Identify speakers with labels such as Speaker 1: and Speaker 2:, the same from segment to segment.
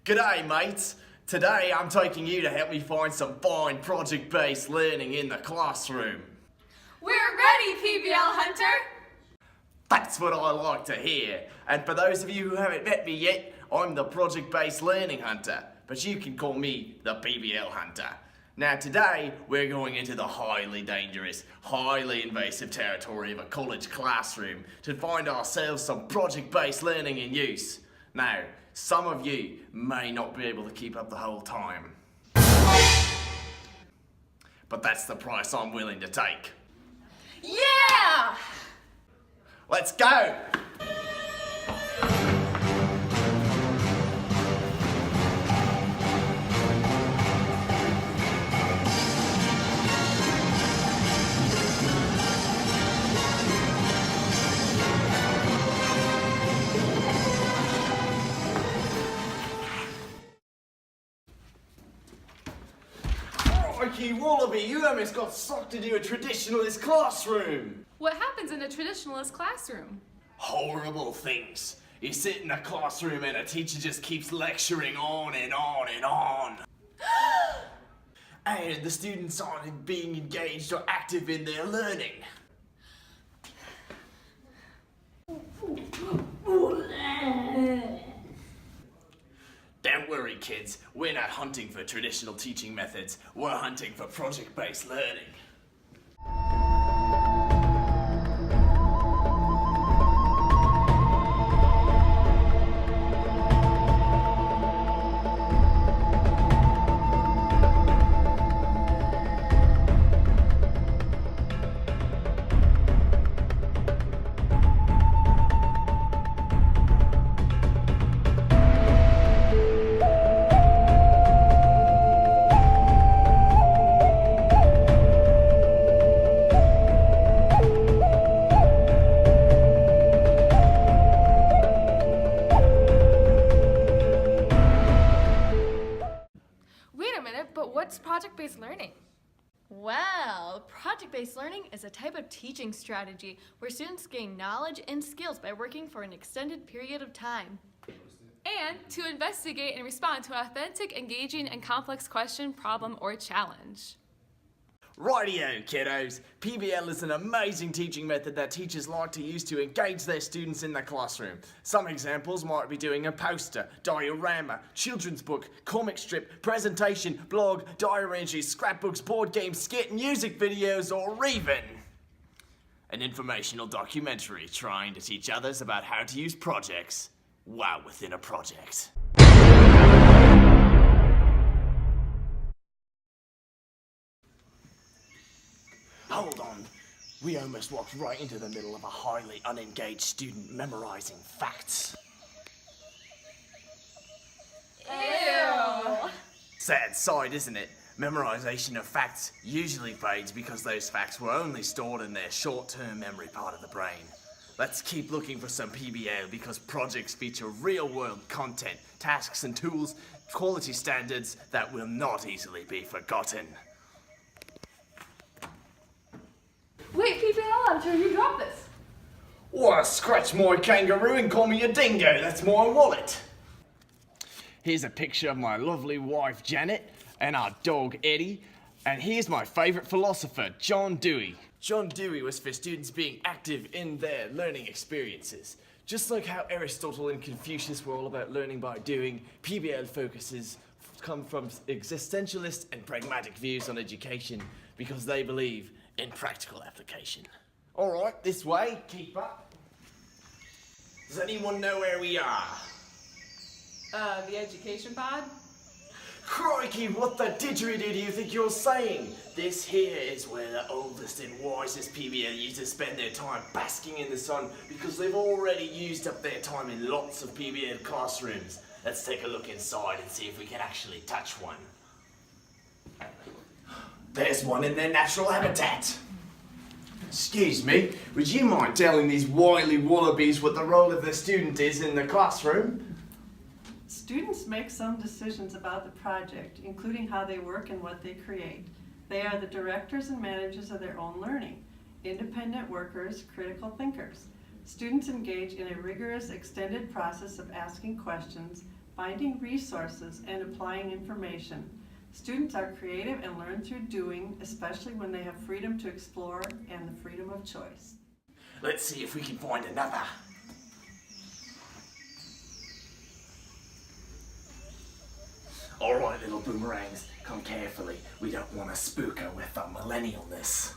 Speaker 1: G'day mates! Today I'm taking you to help me find some fine project-based learning in the classroom.
Speaker 2: We're ready, PBL Hunter!
Speaker 1: That's what I like to hear. And for those of you who haven't met me yet, I'm the project-based learning hunter, but you can call me the PBL Hunter. Now today, we're going into the highly dangerous, highly invasive territory of a college classroom to find ourselves some project-based learning in use. Now, some of you may not be able to keep up the whole time. But that's the price I'm willing to take.
Speaker 2: Yeah!
Speaker 1: Let's go! Crikey Wallaby, you almost got sucked into a traditionalist classroom!
Speaker 2: What happens in a traditionalist classroom?
Speaker 1: Horrible things. You sit in a classroom and a teacher just keeps lecturing on and on and on. And the students aren't being engaged or active in their learning. Don't worry kids, we're not hunting for traditional teaching methods, we're hunting for project-based learning.
Speaker 2: But what's project-based learning?
Speaker 3: Well, project-based learning is a type of teaching strategy where students gain knowledge and skills by working for an extended period of time.
Speaker 2: And to investigate and respond to an authentic, engaging, and complex question, problem, or challenge.
Speaker 1: Rightio, kiddos. PBL is an amazing teaching method that teachers like to use to engage their students in the classroom. Some examples might be doing a poster, diorama, children's book, comic strip, presentation, blog, diary entries, scrapbooks, board games, skit, music videos, or even an informational documentary trying to teach others about how to use projects while within a project. Hold on, we almost walked right into the middle of a highly unengaged student memorizing facts.
Speaker 2: Ew!
Speaker 1: Sad sight, isn't it? Memorization of facts usually fades because those facts were only stored in their short-term memory part of the brain. Let's keep looking for some PBL because projects feature real-world content, tasks and tools, quality standards that will not easily be forgotten.
Speaker 2: Wait, PBL Hunter, you dropped this.
Speaker 1: Or scratch my kangaroo and call me a dingo, that's my wallet. Here's a picture of my lovely wife Janet and our dog Eddie. And here's my favourite philosopher, John Dewey. John Dewey was for students being active in their learning experiences. Just like how Aristotle and Confucius were all about learning by doing, PBL focuses come from existentialist and pragmatic views on education because they believe in practical application. All right, this way, keep up. Does anyone know where we are?
Speaker 2: The education pod?
Speaker 1: Crikey, what the didgeridoo do you think you're saying? This here is where the oldest and wisest PBL users spend their time basking in the sun because they've already used up their time in lots of PBL classrooms. Let's take a look inside and see if we can actually touch one. There's one in their natural habitat. Excuse me, would you mind telling these wily wallabies what the role of the student is in the classroom?
Speaker 4: Students make some decisions about the project, including how they work and what they create. They are the directors and managers of their own learning, independent workers, critical thinkers. Students engage in a rigorous, extended process of asking questions, finding resources, and applying information. Students are creative and learn through doing, especially when they have freedom to explore and the freedom of choice.
Speaker 1: Let's see if we can find another. Alright, little boomerangs, come carefully. We don't want to spook her with our millennialness.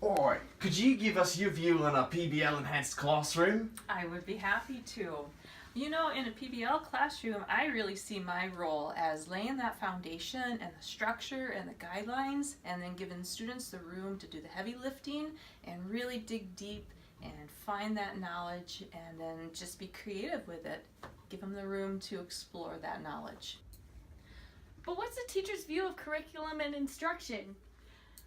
Speaker 1: Alright, could you give us your view on a PBL enhanced classroom?
Speaker 5: I would be happy to. You know, in a PBL classroom, I really see my role as laying that foundation and the structure and the guidelines, and then giving students the room to do the heavy lifting and really dig deep and find that knowledge, and then just be creative with it. Give them the room to explore that knowledge.
Speaker 3: But what's the teacher's view of curriculum and instruction?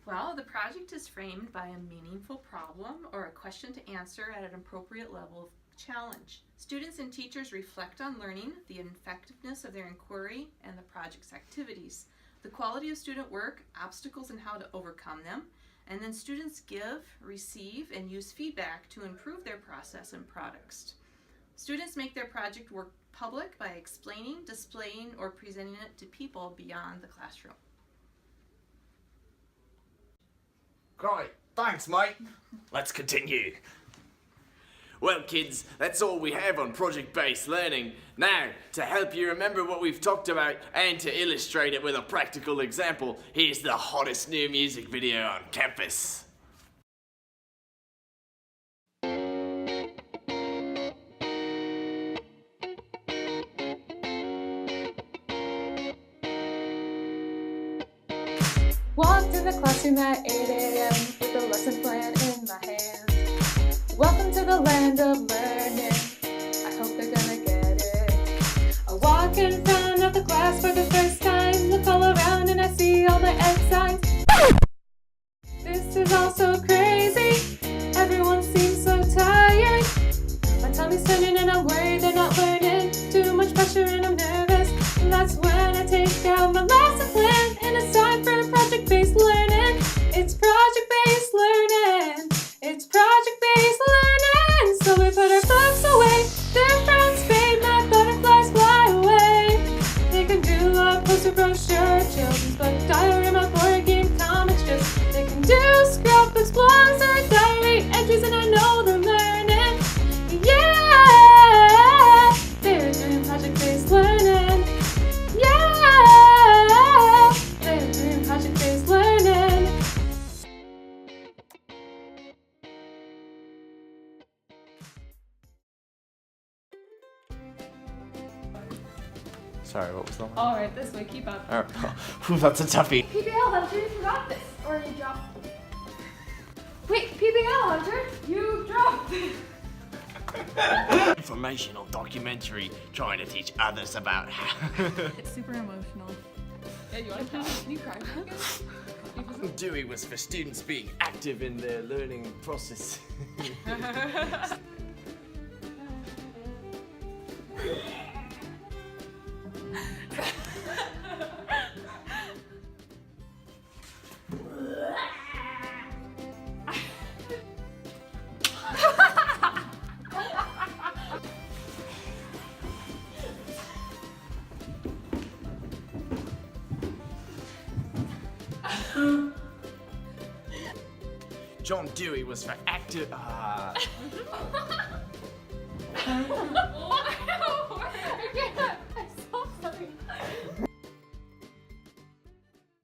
Speaker 5: Well, the project is framed by a meaningful problem or a question to answer at an appropriate level of challenge. Students and teachers reflect on learning, the effectiveness of their inquiry, and the project's activities, the quality of student work, obstacles and how to overcome them, and then students give, receive, and use feedback to improve their process and products. Students make their project work public by explaining, displaying, or presenting it to people beyond the classroom.
Speaker 1: Great, thanks mate. Let's continue. Well kids, that's all we have on project-based learning. Now, to help you remember what we've talked about and to illustrate it with a practical example, here's the hottest new music video on campus.
Speaker 2: Walked in the classroom at 8 a.m. with the lesson plan in my hand. Welcome to the land of learning. I hope they're gonna get it. I walk in front of the class for the first time. Look all around and I see all the X signs. This is all so crazy. Everyone seems so tired. My tummy's turning and I'm worried they're not learning. Too much pressure and I'm nervous. And that's when I take out my lesson plan and it's time for project-based learning. It's project-based learning. It's project-based learning. So we put our books away. Their friends fade, my butterflies fly away. They can do a poster brochure, children's book, diorama, board game, comics, just they can do scrapbooks, blogs, or diary entries, and I know they're learning. Yeah, they're doing project-based learning. Yeah, they're doing project-based learning.
Speaker 1: Sorry, what was that one?
Speaker 2: All right, this way, keep up.
Speaker 1: Ooh, that's a toughie.
Speaker 3: PBL Hunter, you forgot this. Or you dropped it. Wait, PBL Hunter, you dropped it.
Speaker 1: Informational documentary trying to teach others about how.
Speaker 3: It's super emotional.
Speaker 2: Yeah, you want to cry? Can you cry?
Speaker 1: Dewey was for students being active in their learning process. John Dewey was for active.